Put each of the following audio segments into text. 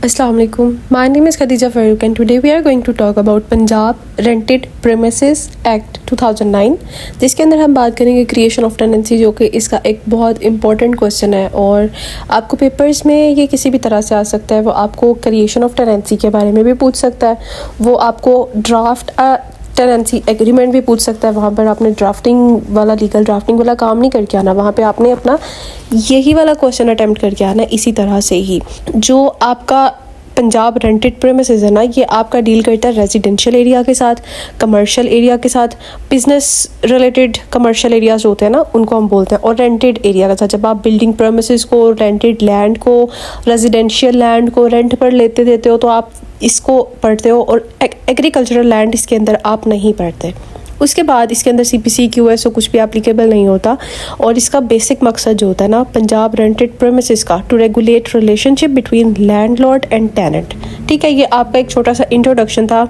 Assalamu alaikum. My name is Khadija Farooq and today we are going to talk about Punjab Rented Premises Act 2009 जिसके अंदर हम बात करेंगे creation of tenancy, जो कि इसका एक बहुत इंपॉर्टेंट क्वेश्चन है और आपको पेपर्स में ये किसी भी तरह से आ सकता है। वो आपको क्रिएशन ऑफ टेनेंसी के बारे में भी पूछ सकता है, वो आपको ड्राफ्ट टेनेंसी एग्रीमेंट भी पूछ सकता है। वहाँ पर आपने लीगल ड्राफ्टिंग वाला काम नहीं करके आना, वहाँ पे आपने अपना यही वाला क्वेश्चन अटेम्प्ट करके आना इसी तरह से ही। जो आपका पंजाब रेंटेड प्रेमिसेस है ना, ये आपका डील करता है रेजिडेंशियल एरिया के साथ, कमर्शियल एरिया के साथ, बिजनेस रिलेटेड कमर्शियल एरियाज होते हैं ना उनको हम बोलते हैं, और रेंटेड एरिया के साथ। जब आप बिल्डिंग प्रेमिसेस को, रेंटेड लैंड को, रेजिडेंशियल लैंड को रेंट पर देते हो तो आप इसको पढ़ते हो, और एग्रीकल्चरल लैंड इसके अंदर आप नहीं पढ़ते। उसके बाद इसके अंदर CPC QS कुछ भी एप्लीकेबल नहीं होता, और इसका बेसिक मकसद जो होता है ना पंजाब रेंटेड प्रेमिसेस का, to regulate relationship between landlord and tenant. ठीक है, ये आपका एक छोटा सा इंट्रोडक्शन था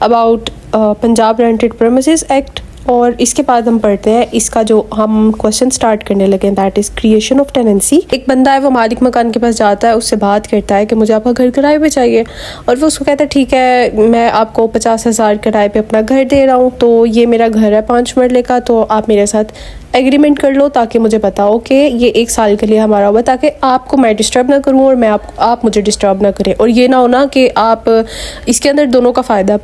about Punjab rented premises act. और इसके बाद हम पढ़ते हैं इसका जो हम क्वेश्चन स्टार्ट करने लगे, that is creation of tenancy. एक बंदा है, वो मालिक मकान के पास जाता है, उससे बात करता है कि मुझे आपका घर किराए पे चाहिए, और वो उसको कहता है ठीक है मैं आपको 50,000 किराए पे अपना घर दे रहा हूँ, तो ये मेरा घर है 5 मरले का, तो आप मेरे साथ एग्रीमेंट कर लो ताकि मुझे बताओ कि ये 1 साल के लिए हमारा होगा, ताकि आपको मैं डिस्टर्ब ना करूँ और मैं आप मुझे डिस्टर्ब ना करें। और ये ना हो ना कि आप इसके अंदर दोनों का फ़ायदा,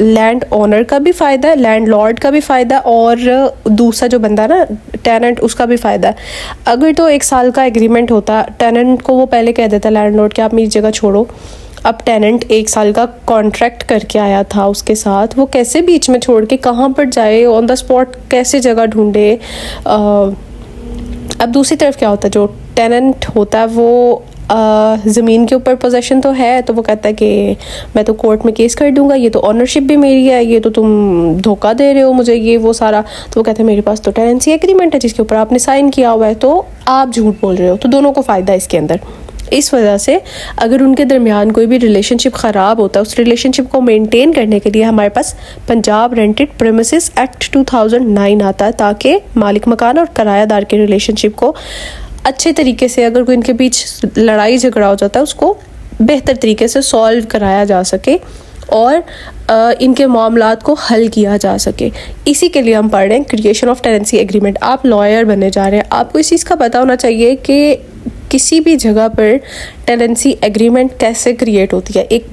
लैंड ओनर का भी फ़ायदा है, लैंड लॉर्ड का भी फ़ायदा, और दूसरा जो बंदा ना टेनेंट, उसका भी फ़ायदा है। अगर तो 1 साल का एग्रीमेंट होता, टेनेंट को वो पहले कह देता लैंड लॉर्ड कि आप मेरी जगह छोड़ो। अब टेनेंट 1 साल का कॉन्ट्रैक्ट करके आया था उसके साथ, वो कैसे बीच में छोड़ के कहाँ पर जाए, ऑन द स्पॉट कैसे जगह ढूंढे। अब दूसरी तरफ क्या होता है, जो टेनेंट होता है वो ज़मीन के ऊपर पोजेशन तो है, तो वो कहता है कि मैं तो कोर्ट में केस कर दूंगा, ये तो ऑनरशिप भी मेरी है, ये तो तुम धोखा दे रहे हो मुझे, ये वो सारा। तो वो कहता है मेरे पास तो टेनेंसी एग्रीमेंट है जिसके ऊपर आपने साइन किया हुआ है, तो आप झूठ बोल रहे हो। तो दोनों को फ़ायदा है इसके अंदर। इस वजह से अगर उनके दरमियान कोई भी रिलेशनशिप ख़राब होता है, उस रिलेशनशिप को मेंटेन करने के लिए हमारे पास पंजाब रेंटेड प्रेमिसेस एक्ट 2009 आता है, ताकि मालिक मकान और किरायादार के रिलेशनशिप को अच्छे तरीके से, अगर कोई इनके बीच लड़ाई झगड़ा हो जाता है, उसको बेहतर तरीके से सॉल्व कराया जा सके और इनके मामलात को हल किया जा सके। इसी के लिए हम पढ़ रहे हैं क्रिएशन ऑफ टेनेंसी एग्रीमेंट। आप लॉयर बनने जा रहे हैं, आपको इस चीज़ का पता होना चाहिए कि किसी भी जगह पर टेनेंसी एग्रीमेंट कैसे क्रिएट होती है। एक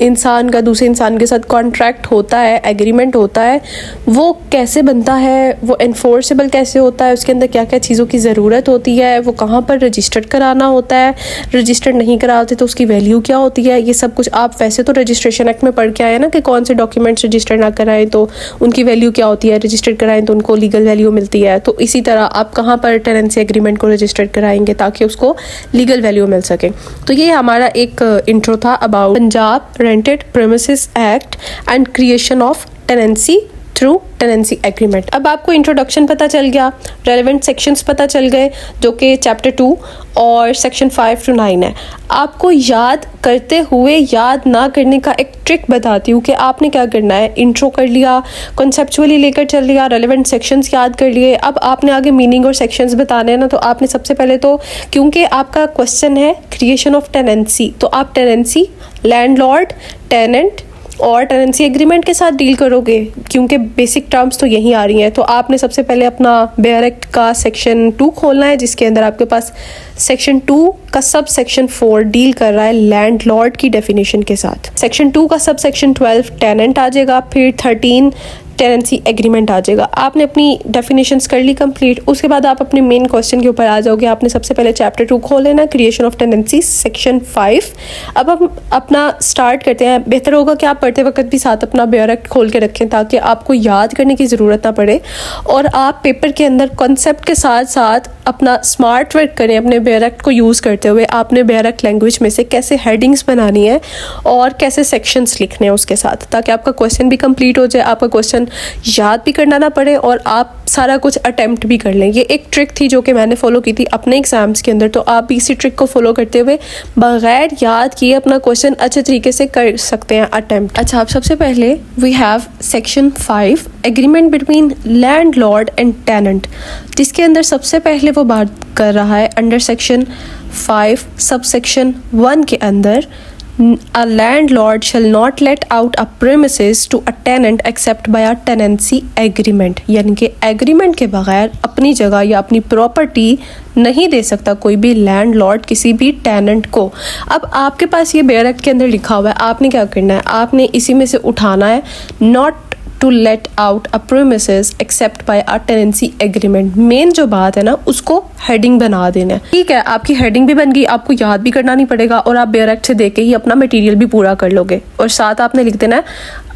इंसान का दूसरे इंसान के साथ कॉन्ट्रैक्ट होता है, एग्रीमेंट होता है, वो कैसे बनता है, वो एनफोर्सेबल कैसे होता है, उसके अंदर क्या क्या चीज़ों की ज़रूरत होती है, वो कहाँ पर रजिस्टर्ड कराना होता है, रजिस्टर्ड नहीं कराते तो उसकी वैल्यू क्या होती है। ये सब कुछ आप वैसे तो रजिस्ट्रेशन एक्ट में पढ़ के आए ना कि कौन से डॉक्यूमेंट्स रजिस्टर ना कराएं तो उनकी वैल्यू क्या होती है, रजिस्टर्ड कराएं तो उनको लीगल वैल्यू मिलती है। तो इसी तरह आप कहाँ पर टेनेंसी एग्रीमेंट को रजिस्टर्ड कराएंगे ताकि उसको लीगल वैल्यू मिल सके। तो ये हमारा एक इंट्रो था about Punjab rented premises act and creation of tenancy through tenancy agreement. अब आपको इंट्रोडक्शन पता चल गया, रेलेवेंट सेक्शंस पता चल गए जो कि चैप्टर 2 और सेक्शन 5 to 9 है। आपको याद करते हुए याद ना करने का एक ट्रिक बताती हूँ कि आपने क्या करना है। इंट्रो कर लिया, कॉन्सेप्चुअली लेकर चल लिया, रेलेवेंट सेक्शंस याद कर लिए, अब आपने आगे मीनिंग और सेक्शंस बताने हैं ना, तो आपने सबसे पहले तो, क्योंकि आपका क्वेश्चन है क्रिएशन ऑफ टेनेंसी, तो आप टेनेंसी, लैंडलॉर्ड, टेनेंट और टेनेंसी एग्रीमेंट के साथ डील करोगे, क्योंकि बेसिक टर्म्स तो यही आ रही हैं। तो आपने सबसे पहले अपना बेयर एक्ट का सेक्शन 2 खोलना है, जिसके अंदर आपके पास सेक्शन 2 का सब सेक्शन 4 डील कर रहा है लैंडलॉर्ड की डेफिनेशन के साथ। सेक्शन 2 का सब सेक्शन 12 टेनेंट आ जाएगा, फिर 13 टेनेंसी एग्रीमेंट आ जाएगा। आपने अपनी डेफिनेशंस कर ली कंप्लीट, उसके बाद आप अपने मेन क्वेश्चन के ऊपर आ जाओगे। आपने सबसे पहले चैप्टर 2 खोल लेना, क्रिएशन ऑफ टेनेंसी सेक्शन 5। अब हम अपना स्टार्ट करते हैं। बेहतर होगा कि आप पढ़ते वक्त भी साथ अपना बेयर एक्ट खोल के रखें ताकि आपको याद करने की ज़रूरत ना पड़े, और आप पेपर के अंदर कॉन्सेप्ट के साथ साथ अपना स्मार्ट वर्क करें। अपने बेयर एक्ट को यूज़ करते हुए आपने बेयर एक्ट लैंग्वेज में से कैसे हेडिंग्स बनानी है और कैसे सेक्शंस लिखने हैं उसके साथ, ताकि आपका क्वेश्चन भी कंप्लीट हो जाए, आपका क्वेश्चन याद भी करना ना पड़े और आप सारा कुछ अटेम्प्ट भी कर लें। ये एक ट्रिक थी जो कि मैंने फॉलो की थी अपने एग्जाम्स के अंदर, तो आप भी इसी ट्रिक को फॉलो करते हुए बगैर याद किए अपना क्वेश्चन अच्छे तरीके से कर सकते हैं अटेम्प्ट। अच्छा, अब सबसे पहले we have section 5 agreement between landlord and tenant, जिसके अंदर सबसे पहले वो बात कर रहा है अंडर सेक्शन 5 सब सेक्शन 1 के अंदर a landlord shall not let out a premises to a tenant except by a tenancy agreement, यानी कि एग्रीमेंट के बगैर अपनी जगह या अपनी प्रॉपर्टी नहीं दे सकता कोई भी लैंडलॉर्ड किसी भी टेनेंट को। अब आपके पास ये बेयर एक्ट के अंदर लिखा हुआ है, आपने क्या करना है, आपने इसी में से उठाना है not to let out a premises except by a tenancy agreement. Main जो बात है ना उसको हेडिंग बना देना है। ठीक है, आपकी हेडिंग भी बन गई, आपको याद भी करना नहीं पड़ेगा और आप बेयर एक्ट से देके ही अपना मटेरियल भी पूरा कर लोगे। और साथ आपने लिख देना है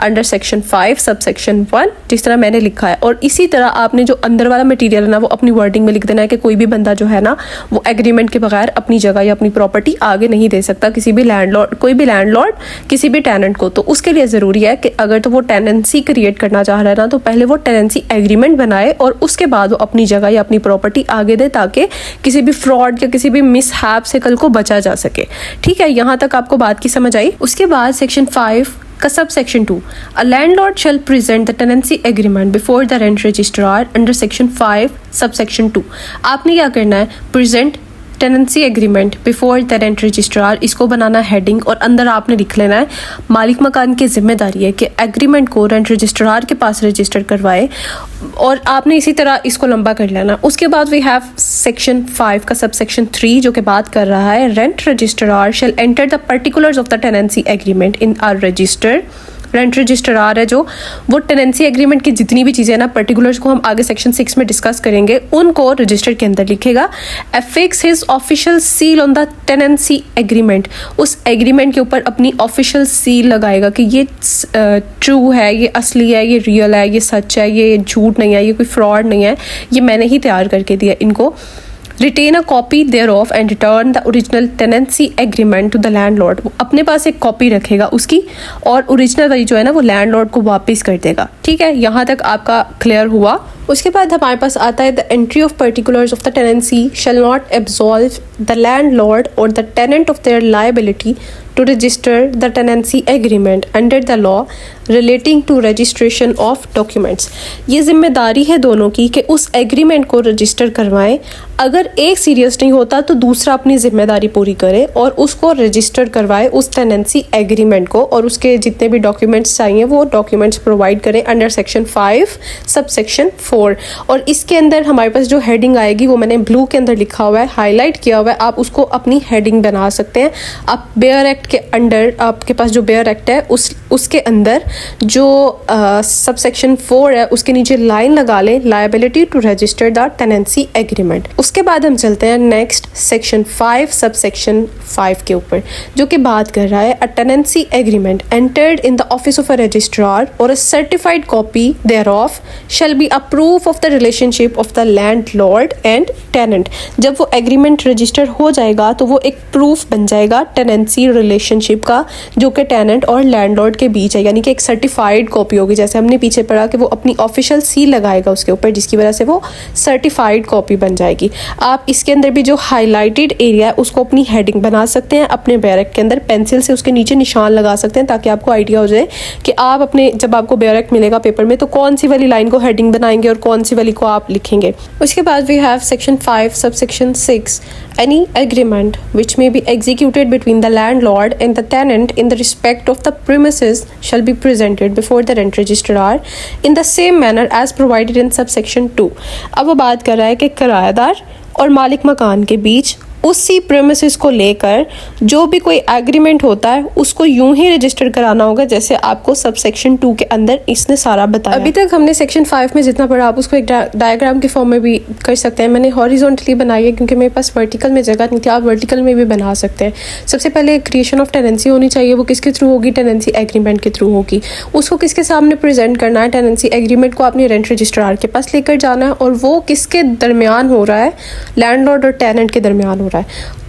अंडर सेक्शन 5 सब सेक्शन 1, जिस तरह मैंने लिखा है। और इसी तरह आपने जो अंदर वाला मटेरियल है ना वो अपनी वर्डिंग में लिख देना है कि कोई भी बंदा जो है ना वो एग्रीमेंट के बगैर अपनी जगह या अपनी प्रॉपर्टी आगे नहीं दे सकता किसी भी लैंडलॉर्ड, कोई भी लैंडलॉर्ड किसी भी टेनेंट को। तो उसके लिए ज़रूरी है कि अगर तो वो टेनेंसी क्रिएट करना चाह रहा है ना तो पहले वो टेनेंसी एग्रीमेंट बनाए और उसके बाद वो अपनी जगह या अपनी प्रॉपर्टी आगे दे, ताकि किसी भी फ्रॉड या किसी भी मिसहैप से कल को बचा जा सके। ठीक है, यहाँ तक आपको बात की समझ आई। उसके बाद सेक्शन 5 का sub section 2, a landlord shall present the tenancy agreement before the rent registrar under section 5 sub section 2। आपने क्या करना है, present tenancy agreement before the rent registrar, इसको बनाना हेडिंग और अंदर आपने लिख लेना है मालिक मकान की जिम्मेदारी है कि एग्रीमेंट को रेंट रजिस्ट्रार के पास रजिस्टर करवाए, और आपने इसी तरह इसको लंबा कर लेना। उसके बाद वी हैव सेक्शन 5 का सब सेक्शन 3 जो कि बात कर रहा है rent registrar shall enter the particulars of the tenancy agreement in our register. Rent registrar है जो वो टेनेंसी एग्रीमेंट की जितनी भी चीज़ें ना पर्टिकुलर्स को हम आगे सेक्शन 6 में डिस्कस करेंगे, उनको रजिस्टर के अंदर लिखेगा। Affix his official seal on the tenancy agreement, उस एग्रीमेंट के ऊपर अपनी ऑफिशियल सील लगाएगा कि ये ट्रू है, ये असली है, ये रियल है, ये सच है, ये झूठ नहीं है, ये कोई फ्रॉड नहीं है, ये मैंने ही तैयार करके दिया इनको। Retain a copy thereof and return the original tenancy agreement to the landlord, वो अपने पास एक कॉपी रखेगा उसकी और ओरिजिनल वाली जो है ना वो लैंडलॉर्ड को वापस कर देगा। ठीक है, यहाँ तक आपका क्लियर हुआ। उसके बाद हमारे पास आता है the entry of particulars of the tenancy shall not absolve the landlord और the tenant of their liability to register the tenancy agreement under the law relating to registration of documents. ये जिम्मेदारी है दोनों की कि उस एग्रीमेंट को register करवाएं। अगर एक सीरियस नहीं होता तो दूसरा अपनी जिम्मेदारी पूरी करे और उसको रजिस्टर करवाए उस टेनेंसी एग्रीमेंट को, और उसके जितने भी डॉक्यूमेंट्स चाहिए वो डॉक्यूमेंट्स प्रोवाइड करें अंडर सेक्शन 5 सब सेक्शन 4। और इसके अंदर हमारे पास जो हेडिंग आएगी वो मैंने ब्लू के अंदर लिखा हुआ है, हाईलाइट किया हुआ है, आप उसको अपनी हेडिंग बना सकते हैं। आप बेयर एक्ट के अंडर, आपके पास जो बेयर एक्ट है उसके अंदर जो सब सेक्शन 4 है उसके नीचे लाइन लगा लें liability to register the tenancy agreement. उसके बाद हम चलते हैं नेक्स्ट सेक्शन 5 सब सेक्शन 5 के ऊपर, जो कि बात कर रहा है a tenancy agreement entered in the office of a registrar और a certified copy thereof shall be a proof of the relationship of the landlord and tenant. जब वो एग्रीमेंट रजिस्टर हो जाएगा तो वो एक प्रूफ बन जाएगा टेनेंसी रिलेशनशिप का जो कि टेनेंट और लैंडलॉर्ड के बीच है, यानी कि एक सर्टिफाइड कॉपी होगी। जैसे हमने पीछे पढ़ा कि वो अपनी ऑफिशियल सील लगाएगा उसके ऊपर, जिसकी वजह से वो सर्टिफाइड कॉपी बन जाएगी। आप इसके अंदर भी जो हाईलाइटेड एरिया है उसको अपनी हेडिंग बना सकते हैं, अपने बेयर एक्ट के अंदर पेंसिल से उसके नीचे निशान लगा सकते हैं ताकि आपको आइडिया हो जाए कि आप अपने, जब आपको बेयर एक्ट मिलेगा पेपर में तो कौन सी वाली लाइन को हेडिंग बनाएंगे और कौन सी वाली को आप लिखेंगे। उसके बाद we have section 5 sub section 6, any agreement which may be executed between the landlord and the tenant in the respect of the premises shall be presented before the rent registrar in the same manner as provided in subsection 2। अब वो बात कर रहा है कि किराएदार और मालिक मकान के बीच उसी प्रेमिसेस को लेकर जो भी कोई एग्रीमेंट होता है उसको यूं ही रजिस्टर कराना होगा जैसे आपको सब सेक्शन 2 के अंदर इसने सारा बताया। अभी तक हमने सेक्शन 5 में जितना पढ़ा आप उसको एक डायग्राम के फॉर्म में भी कर सकते हैं। मैंने हॉरिजॉन्टली बनाई है क्योंकि मेरे पास वर्टिकल में जगह नहीं थी, आप वर्टिकल में भी बना सकते हैं। सबसे पहले क्रिएशन ऑफ टेनेंसी होनी चाहिए, वो किसके थ्रू होगी, टेनेंसी एग्रीमेंट के थ्रू होगी। उसको किसके सामने प्रेजेंट करना है, टेनेंसी एग्रीमेंट को अपने रेंट रजिस्ट्रार के पास लेकर जाना है और वो किसके दरमियान हो रहा है, लैंडलॉर्ड और टेनेंट के दरमियान हो रहा है।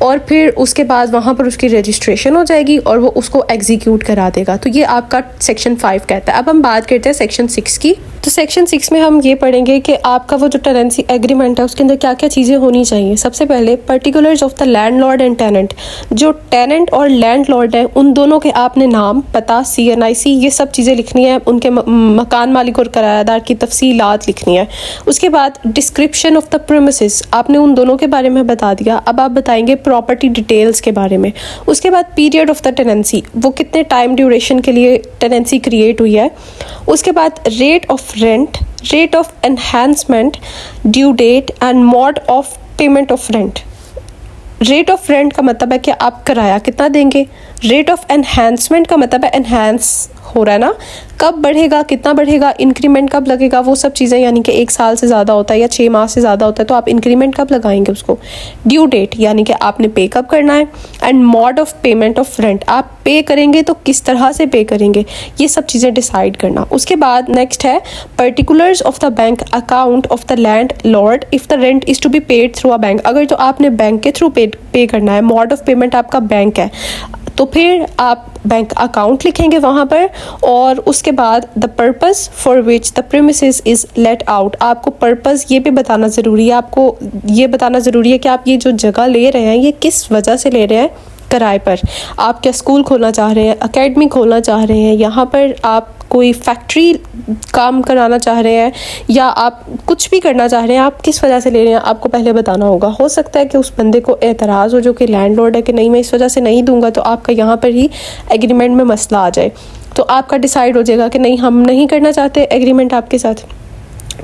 और फिर उसके बाद वहाँ पर उसकी रजिस्ट्रेशन हो जाएगी और वो उसको एग्जीक्यूट करा देगा। तो ये आपका सेक्शन 5 कहता है। अब हम बात करते हैं सेक्शन 6 की। तो सेक्शन 6 में हम ये पढ़ेंगे कि आपका वो जो टेनेंसी एग्रीमेंट है उसके अंदर क्या क्या चीज़ें होनी चाहिए। सबसे पहले particulars of the landlord and tenant. जो टेनेंट और लैंडलॉर्ड है उन दोनों के आपने नाम, पता, CNIC ये सब चीज़ें लिखनी है। उनके मकान मालिक और किरायादार की तफसीलात लिखनी है। उसके बाद डिस्क्रिप्शन ऑफ द प्रीमिसेस, आपने उन दोनों के बारे में बता दिया। अब आप बताएंगे प्रॉपर्टी डिटेल्स के बारे में। उसके बाद पीरियड ऑफ द टेनेंसी, वो कितने टाइम ड्यूरेशन के लिए टेनेंसी क्रिएट हुई है। उसके बाद rate of rent, rate of enhancement, due date and mode of payment of rent. Rate of rent का मतलब है कि आप किराया कितना देंगे। रेट ऑफ एनहांसमेंट का मतलब है एनहांस हो रहा है ना, कब बढ़ेगा, कितना बढ़ेगा, इंक्रीमेंट कब लगेगा, वो सब चीज़ें, यानी कि 1 साल से ज़्यादा होता है या 6 माह से ज़्यादा होता है तो आप इंक्रीमेंट कब लगाएंगे उसको। ड्यू डेट यानी कि आपने पे कब करना है। And mode of payment of rent, आप पे करेंगे तो किस तरह से पे करेंगे, ये सब चीज़ें डिसाइड करना। उसके बाद नेक्स्ट है particulars of the bank account of the landlord if the rent is to be paid through a bank. अगर तो आपने बैंक के थ्रू पे करना है, मोड ऑफ पेमेंट आपका बैंक है, तो फिर आप बैंक अकाउंट लिखेंगे वहाँ पर। और उसके बाद the purpose for which the premises is let out, आपको पर्पस ये भी बताना ज़रूरी है। आपको ये बताना ज़रूरी है कि आप ये जो जगह ले रहे हैं ये किस वजह से ले रहे हैं किराए पर। आप क्या स्कूल खोलना चाह रहे हैं, एकेडमी खोलना चाह रहे हैं, यहाँ पर आप कोई फैक्ट्री काम कराना चाह रहे हैं, या आप कुछ भी करना चाह रहे हैं, आप किस वजह से ले रहे हैं आपको पहले बताना होगा। हो सकता है कि उस बंदे को एतराज़ हो जो कि लैंडलॉर्ड है कि नहीं मैं इस वजह से नहीं दूंगा, तो आपका यहाँ पर ही एग्रीमेंट में मसला आ जाए, तो आपका डिसाइड हो जाएगा कि नहीं हम नहीं करना चाहते एग्रीमेंट आपके साथ।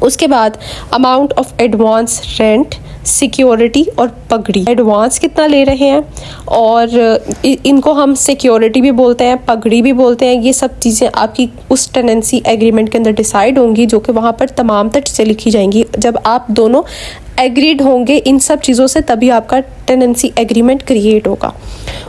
उसके बाद amount of advance rent, security और पगड़ी। एडवांस कितना ले रहे हैं और इनको हम सिक्योरिटी भी बोलते हैं, पगड़ी भी बोलते हैं। ये सब चीज़ें आपकी उस टेनेंसी एग्रीमेंट के अंदर डिसाइड होंगी, जो कि वहाँ पर तमाम तर चीज़ें लिखी जाएंगी। जब आप दोनों एग्रीड होंगे इन सब चीज़ों से तभी आपका टेनेंसी एग्रीमेंट क्रिएट होगा।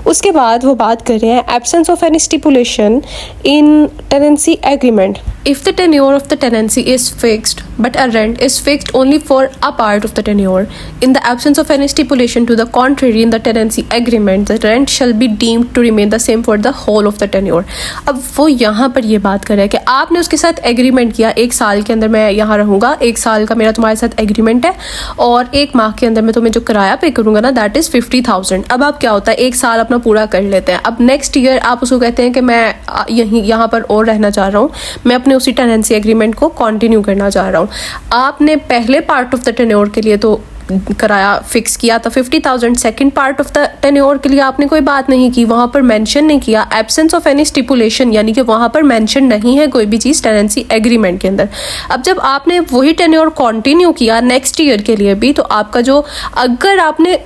उसके बाद वो बात कर रहे हैं absence of any stipulation in tenancy agreement. If the tenure of the tenancy is fixed but a rent is fixed only for a part of the tenure. In the absence of any stipulation to the contrary in the tenancy agreement, the rent shall be deemed to remain the same for the whole of the tenure. अब वो यहाँ पर ये बात कर रहा है कि आपने उसके साथ एग्रीमेंट किया 1 साल के अंदर मैं यहाँ रहूँगा, 1 साल का मेरा तुम्हारे साथ एग्रीमेंट है, और 1 माह के अंदर मैं तुम्हें जो किराया पे करूँगा ना दैट इज़ 50,000। अब आप क्या होता है 1 साल अपना पूरा कर लेते हैं, अब नेक्स्ट ईयर आप उसको कहते हैं कि मैं यहाँ पर और रहना चाह रहा हूँ, मैं अपने उसी टेनेंसी एग्रीमेंट को कंटिन्यू करना चाह रहा हूँ। आपने पहले पार्ट ऑफ द टेन्योर के लिए तो किराया फिक्स किया था 50,000, second part of the tenure के लिए आपने कोई बात नहीं की, वहाँ पर मेंशन नहीं किया एब्सेंस ऑफ एनी स्टिपुलेशन, यानी कि वहाँ पर मेंशन नहीं है कोई भी चीज़ टेनेंसी एग्रीमेंट के अंदर। अब जब आपने वही टेन्योर कंटिन्यू किया नेक्स्ट ईयर के लिए भी, तो आपका जो अगर आपने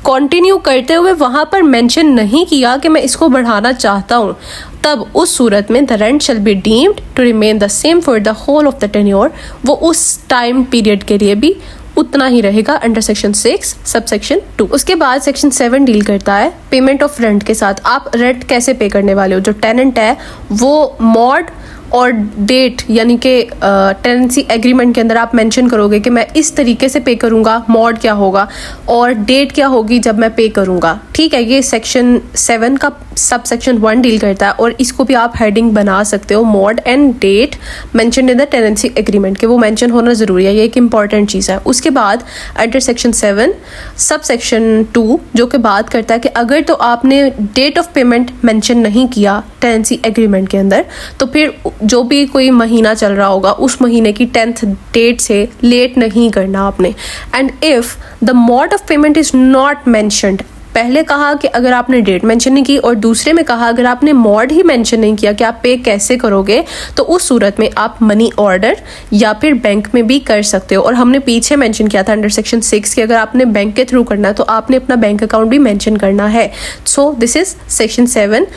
कंटिन्यू करते हुए वहाँ पर मेंशन नहीं किया कि मैं इसको बढ़ाना चाहता हूँ, तब उस सूरत में the rent shall be deemed to remain the same for the whole of the tenure. वो उस टाइम पीरियड के लिए भी उतना ही रहेगा अंडर सेक्शन 6 सब सेक्शन 2। उसके बाद सेक्शन 7 डील करता है पेमेंट ऑफ रेंट के साथ। आप रेंट कैसे पे करने वाले हो। जो टेनेंट है वो मॉड और डेट यानी कि टेनेंसी एग्रीमेंट के अंदर आप मेंशन करोगे कि मैं इस तरीके से पे करूँगा, मॉड क्या होगा और डेट क्या होगी जब मैं पे करूँगा। ठीक है, ये सेक्शन 7 का सब सेक्शन 1 डील करता है, और इसको भी आप हेडिंग बना सकते हो mode and date mention in the tenancy agreement के, वो मेंशन होना ज़रूरी है, ये एक इंपॉर्टेंट चीज़ है। उसके बाद अंडर सेक्शन 7 सब सेक्शन 2 जो कि बात करता है कि अगर तो आपने डेट ऑफ पेमेंट मेंशन नहीं किया टेनेंसी एग्रीमेंट के अंदर, तो फिर जो भी कोई महीना चल रहा होगा उस महीने की 10th डेट से लेट नहीं करना आपने। And if the mode of payment is not mentioned, पहले कहा कि अगर आपने डेट मेंशन नहीं की, और दूसरे में कहा अगर आपने मॉड ही मेंशन नहीं किया कि आप पे कैसे करोगे, तो उस सूरत में आप मनी ऑर्डर या फिर बैंक में भी कर सकते हो। और हमने पीछे मेंशन किया था अंडर सेक्शन 6 कि अगर आपने बैंक के थ्रू करना है तो आपने अपना बैंक अकाउंट भी मेंशन करना है। So this is section 7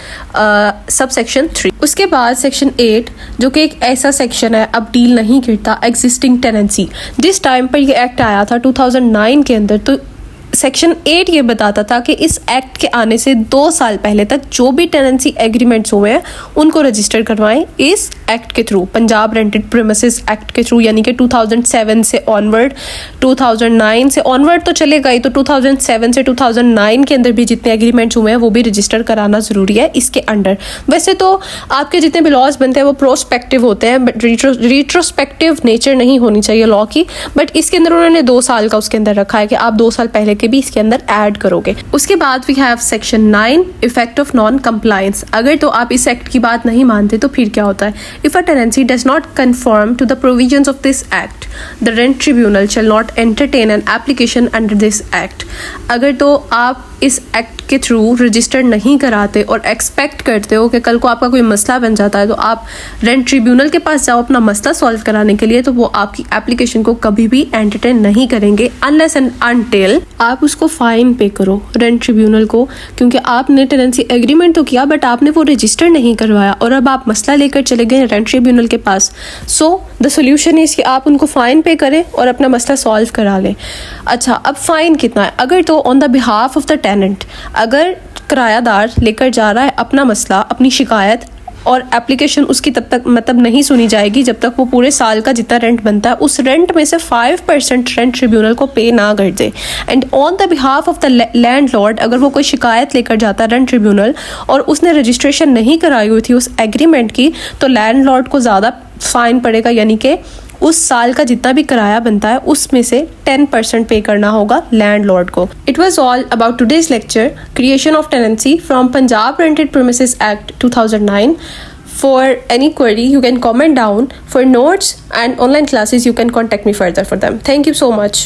sub section 3। उसके बाद सेक्शन 8 जो कि एक ऐसा सेक्शन है अब डील नहीं करता एग्जिस्टिंग टेनेंसी। जिस टाइम पर ये एक्ट आया था 2009 के अंदर, तो सेक्शन 8 ये बताता था कि इस एक्ट के आने से 2 साल पहले तक जो भी टेनेंसी एग्रीमेंट्स हुए हैं उनको रजिस्टर करवाएं इस एक्ट के through, Punjab rented premises act के थ्रू, यानी कि 2007 से ऑनवर्ड, 2009 से ऑनवर्ड तो चलेगा ही, तो 2007 से 2009 के अंदर भी जितने एग्रीमेंट्स हुए हैं वो भी रजिस्टर कराना ज़रूरी है इसके अंडर। वैसे तो आपके जितने भी लॉज बनते हैं वो प्रोस्पेक्टिव होते हैं, बट रिट्रोस्पेक्टिव नेचर नहीं होनी चाहिए लॉ की, बट इसके अंदर उन्होंने 2 साल का उसके अंदर रखा है कि आप 2 साल पहले के भी इसके अंदर ऐड करोगे। उसके बाद we have section 9 effect of non compliance. अगर तो आप इस एक्ट की बात नहीं मानते तो फिर क्या होता है? If a tenancy does not conform to the provisions of this act, the rent tribunal shall not entertain an application under this act. अगर तो आप इस एक्ट के थ्रू रजिस्टर नहीं कराते और एक्सपेक्ट करते हो कि कल को आपका कोई मसला बन जाता है तो आप रेंट ट्रिब्यूनल के पास जाओ अपना मसला सॉल्व कराने के लिए, तो वो आपकी एप्लीकेशन को कभी भी एंटरटेन नहीं करेंगे अनलेस एंड अनटिल आप उसको फाइन पे करो रेंट ट्रिब्यूनल को, क्योंकि आपने टेनेंसी एग्रीमेंट तो किया बट आपने वो रजिस्टर नहीं करवाया और अब आप मसला लेकर चले गए रेंट ट्रिब्यूनल के पास। सो द सोल्यूशन इज कि आप उनको फाइन पे करें और अपना मसला सॉल्व करा लें। अच्छा, अब फाइन कितना है? अगर तो on the behalf of the tenant, अगर किरायादार लेकर जा रहा है अपना मसला, अपनी शिकायत, और एप्लीकेशन उसकी तब तक मतलब नहीं सुनी जाएगी जब तक वो पूरे साल का जितना रेंट बनता है उस रेंट में से 5% रेंट ट्रिब्यूनल को पे ना कर दे। And on the behalf of the landlord, अगर वो कोई शिकायत लेकर जाता है रेंट ट्रिब्यूनल और उसने रजिस्ट्रेशन नहीं कराई हुई थी उस एग्रीमेंट की, तो लैंडलॉर्ड को ज़्यादा फाइन पड़ेगा, यानी कि उस साल का जितना भी किराया बनता है उसमें से 10% पे करना होगा लैंडलॉर्ड को। It was all about today's lecture, creation of tenancy from Punjab rented premises act 2009. For any query you can comment down. For notes and online classes you can contact me further for them. Thank you so much.